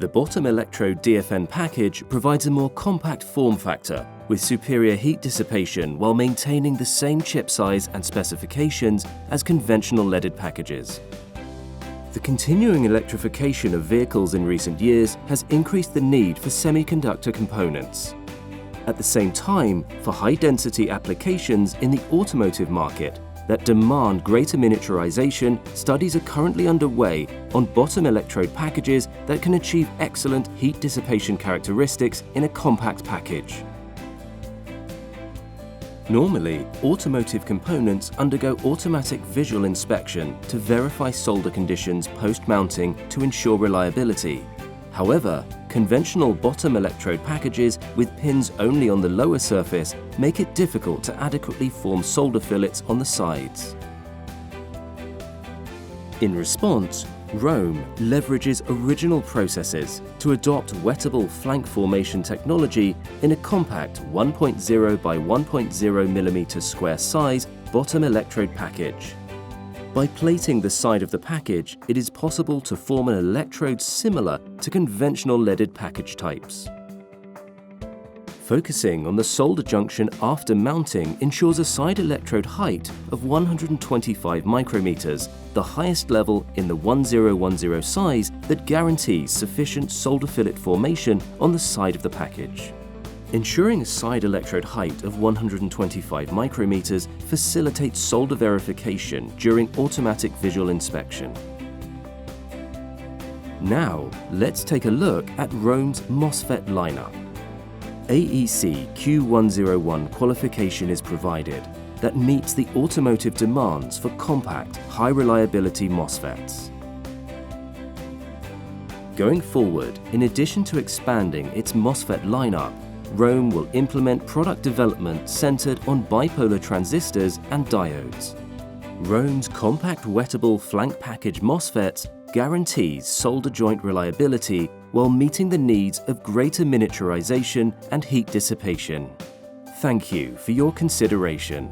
The bottom electrode DFN package provides a more compact form factor with superior heat dissipation while maintaining the same chip size and specifications as conventional leaded packages. The continuing electrification of vehicles in recent years has increased the need for semiconductor components. At the same time, for high-density applications in the automotive market that demand greater miniaturization, studies are currently underway on bottom electrode packages that can achieve excellent heat dissipation characteristics in a compact package. Normally, automotive components undergo automatic visual inspection to verify solder conditions post-mounting to ensure reliability. However, conventional bottom electrode packages with pins only on the lower surface make it difficult to adequately form solder fillets on the sides. In response, ROHM leverages original processes to adopt wettable flank formation technology in a compact 1.0 by 1.0 mm square size bottom electrode package. By plating the side of the package, it is possible to form an electrode similar to conventional leaded package types. Focusing on the solder junction after mounting ensures a side electrode height of 125 micrometers, the highest level in the 1010 size that guarantees sufficient solder fillet formation on the side of the package. Ensuring a side electrode height of 125 micrometers facilitates solder verification during automatic visual inspection. Now, let's take a look at ROHM's MOSFET lineup. AEC Q101 qualification is provided that meets the automotive demands for compact, high-reliability MOSFETs. Going forward, in addition to expanding its MOSFET lineup, ROHM will implement product development centered on bipolar transistors and diodes. ROHM's compact wettable flank package MOSFETs guarantees solder joint reliability while meeting the needs of greater miniaturization and heat dissipation. Thank you for your consideration.